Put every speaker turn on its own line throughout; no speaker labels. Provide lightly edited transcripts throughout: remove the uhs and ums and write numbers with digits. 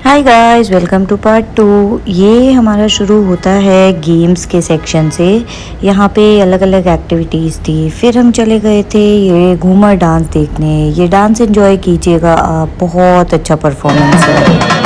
Hi guys, welcome to part 2। ये हमारा शुरू होता है गेम्स के सेक्शन से। यहाँ पे अलग अलग एक्टिविटीज़ थी। फिर हम चले गए थे ये घूमर डांस देखने। ये डांस एंजॉय कीजिएगा आप, बहुत अच्छा परफॉर्मेंस है।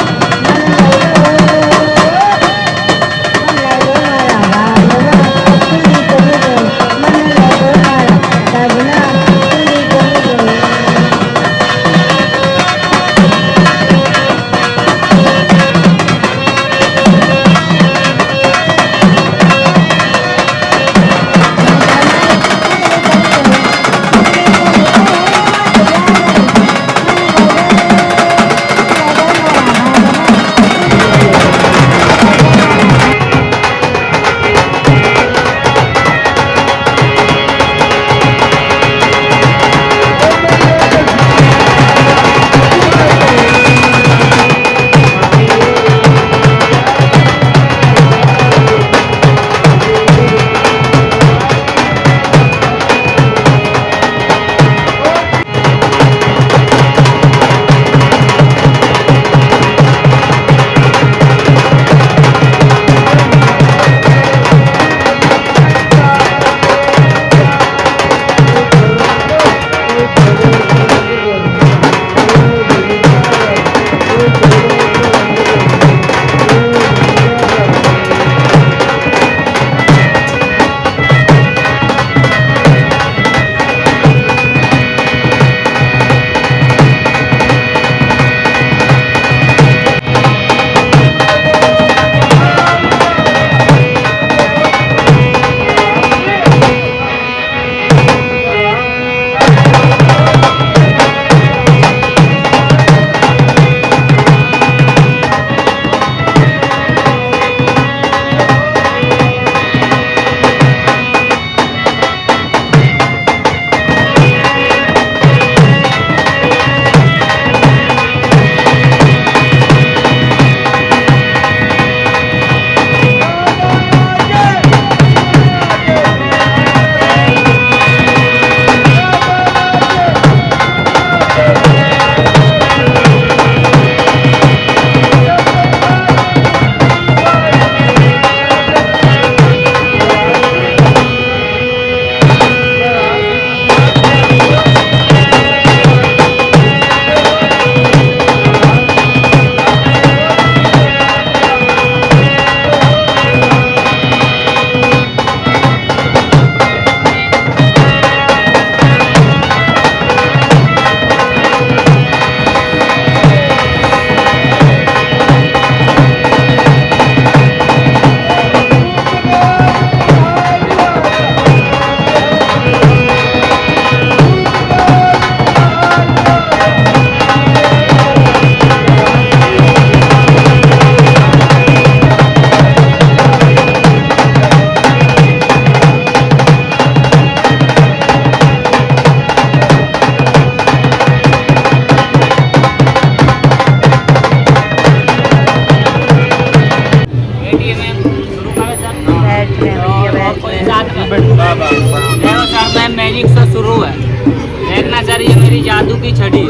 देखो सर, मैं मैजिक से शुरू है। देखना सर, ये मेरी जादू की छड़ी है।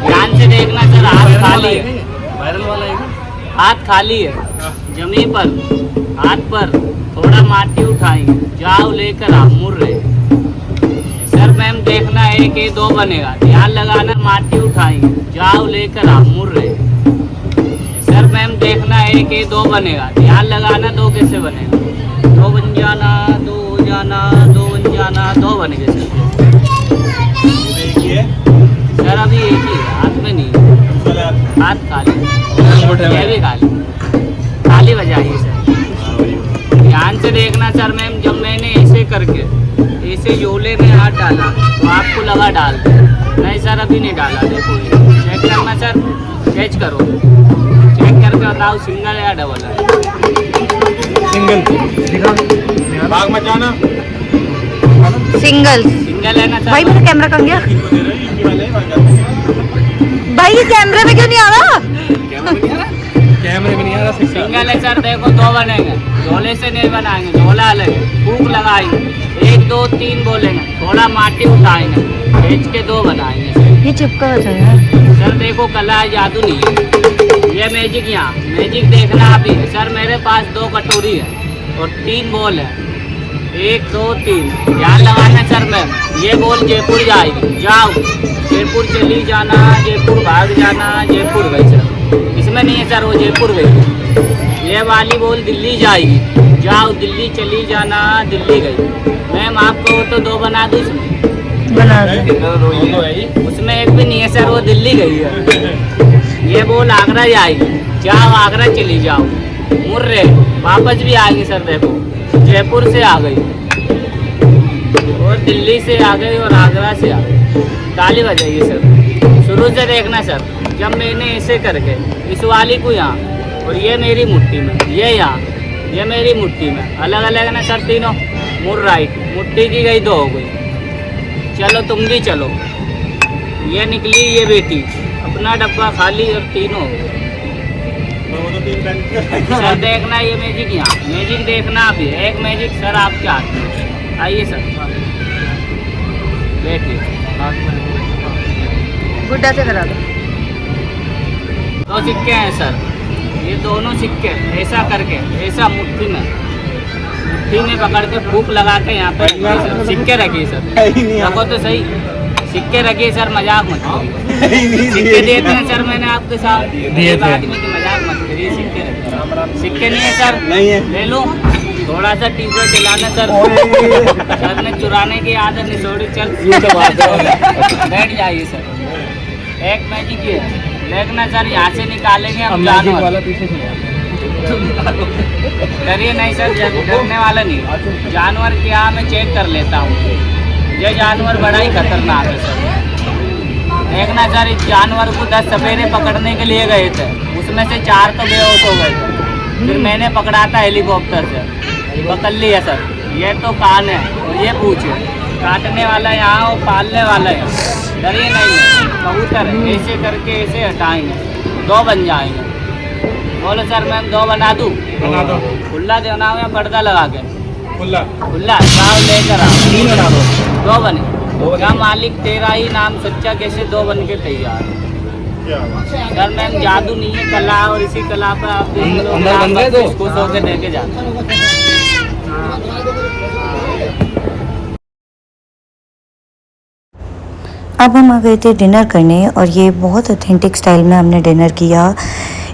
ध्यान से देखना सर, हाथ खाली है। वायरल वाला है। हाथ खाली है। जमीन पर हाथ पर थोड़ा माटी उठाएंगे, जाओ लेकर आप मुड़ रहे। सर मैम देखना, एक ये दो बनेगा। ध्यान लगाना, माटी उठाएंगे, जाओ लेकर आप मुड़ रहे। सर मैम देखना, एक ये दो बनेगा। ध्यान लगाना, दो कैसे बनेगा? दो बन जाना, दो जाना, दो बन जाना, दो बन गए सर। सर अभी एक ही है, हाथ में नहीं है। हाथ खाली, ये भी खाली। खाली बजाइए सर। ध्यान से देखना सर मैम, जब मैंने ऐसे करके ऐसे झोले में हाथ डाला तो आपको लगा डाल दे। नहीं सर, अभी नहीं डाला। देखो चेक करना सर, कैच करो, चेक करके बताओ सिंगल या डबल है।
सिंगल भाग मत जाना।
सिंगल
सिंगल है ना सर?
भाई मेरा कैमरा कहाँ गया? भाई ये कैमरे में क्यों नहीं आ रहा?
कैमरे में नहीं आ रहा।
सिंगल है सर। देखो दो बनेंगे, झोले से नहीं बनाएंगे, झोला अलग है। फूक लगाएंगे, 1 2 3 बोलेंगे, थोड़ा माटी उठाएंगे, खींच के दो बनाएंगे।
ये चिपका हो जाएगा
सर। देखो कला है, जादू नहीं है। ये मैजिक यहाँ मैजिक देखना आप ही। सर मेरे पास 2 कटोरी है और 3 बॉल है, 1 2 3। ध्यान लगाना सर मैम, ये बॉल जयपुर जाएगी, जाओ जयपुर चली जाना, जयपुर भाग जाना, जयपुर गई सर। इसमें नहीं है सर, वो जयपुर गई। ये वाली बॉल दिल्ली जाएगी, जाओ दिल्ली चली जाना, दिल्ली गई। मैम आपको तो 2 बना दूँ इसमें,
बना दो।
उसमें एक भी नहीं है सर, वो दिल्ली गई है। ये बॉल आगरा जाएगी, जाओ आगरा चली जाओ, मुर्रे वापस भी आएगी सर। देखो जयपुर से आ गई और दिल्ली से आ गई और आगरा से आ गई। ताली बजाइए सर, शुरू से देखना सर। जब मैंने ऐसे करके इस वाली को यहाँ और ये मेरी मुट्ठी में, ये यहाँ, ये मेरी मुट्ठी में, अलग अलग है ना सर तीनों। मुड़ राइट, मुट्ठी की गई 2 हो गई। चलो तुम भी चलो, ये निकली ये बेटी, अपना डब्बा खाली और 3 हो गए। सर देखना ये मैजिक यहाँ, मैजिक देखना आप ही। एक मैजिक सर आपके हाथ में, आइए सर बैठिए।
गुड्डा से करा दो।
2 सिक्के हैं सर, ये दोनों सिक्के ऐसा करके, ऐसा मुट्ठी में पकड़ के फूक लगा के यहाँ पे सिक्के रखिए सर। रखो तो सही, सिक्के रखिए सर, मजाक मत करिए। सिक्के देते हैं सर मैंने आपके साथ दिए थे, मजाक मत करिए। सिक्के रखिए, सिक्के नहीं है सर, नहीं है ले लो। थोड़ा सा टीचर दिलाना सर, सर ने चुराने की आदत नहीं छोड़ी। चल बैठ जाइए सर। एक मैजिक ये देखना सर, यहाँ से निकालेंगे हम जानवर। डरिए नहीं सर, डरने वाला नहीं। जानवर क्या मैं चेक कर लेता हूँ, ये जानवर बड़ा ही खतरनाक है सर। देखना सर, इस जानवर को 10 सपेरे पकड़ने के लिए गए थे, उसमें से 4 तो बेहोश हो गए थे। फिर मैंने पकड़ा था हेलीकॉप्टर से, पकड़ लिया सर। ये तो कान है और ये पूछ है, काटने वाला यहाँ और पालने वाला है। डरिए नहीं, कबूतर है, ऐसे करके ऐसे हटाएंगे, 2 बन जाएंगे। बोलो सर मैम 2 बना दूँ?
बना दो।
खुला देना हो या पर्दा लगा के?
खुला
खुला साव लेकर आओ।
3 बना दो।
2 बने। क्या मालिक तेरा ही नाम सच्चा, कैसे 2 बन के तैयार? सर मैम जादू नहीं है, कला, और इसी कला पर आप
अंदर बन गए 2
खुश होकर देके जाते।
अब हम आ गए थे डिनर करने और ये बहुत ऑथेंटिक स्टाइल में हमने डिनर किया।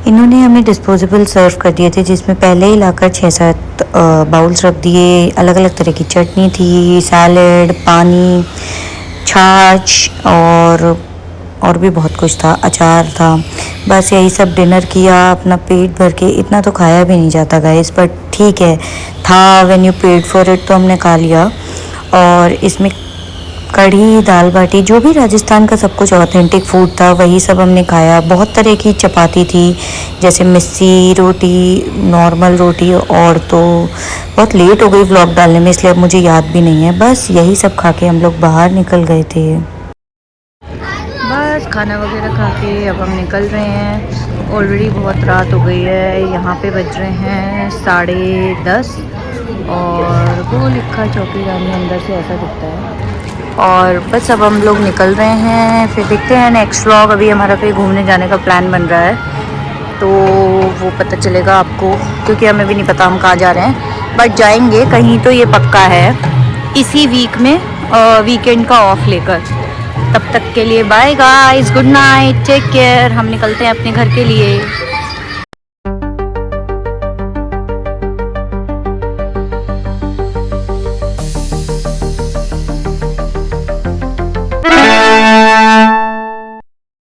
इन्होंने हमें डिस्पोजेबल सर्व कर दिए थे, जिसमें पहले ही लाकर 6-7 बाउल्स रख दिए। अलग अलग तरह की चटनी थी, सैलड, पानी, छाछ और भी बहुत कुछ था, अचार था। बस यही सब डिनर किया, अपना पेट भर के। इतना तो खाया भी नहीं जाता गाइस, बट ठीक है था, when you paid for it तो हमने खा लिया। और इसमें कढ़ी, दाल बाटी, जो भी राजस्थान का सब कुछ ऑथेंटिक फूड था वही सब हमने खाया। बहुत तरह की चपाती थी, जैसे मिस्सी रोटी, नॉर्मल रोटी, और तो बहुत लेट हो गई व्लॉग डालने में, इसलिए अब मुझे याद भी नहीं है। बस यही सब खा के हम लोग बाहर निकल गए थे। बस खाना वगैरह खा के अब हम निकल रहे हैं। ऑलरेडी बहुत रात हो गई है, यहाँ पे बज रहे हैं 10:30 और वो लिखा चौकी रानी अंदर से ऐसा दिखता है। और बस अब हम लोग निकल रहे हैं, फिर देखते हैं नेक्स्ट व्लॉग। अभी हमारा कहीं घूमने जाने का प्लान बन रहा है, तो वो पता चलेगा आपको, क्योंकि हमें भी नहीं पता हम कहाँ जा रहे हैं, बट जाएंगे कहीं तो ये पक्का है इसी वीक में, वीकेंड का ऑफ लेकर। तब तक के लिए bye guys, good night, take care. हम निकलते हैं अपने घर के लिए।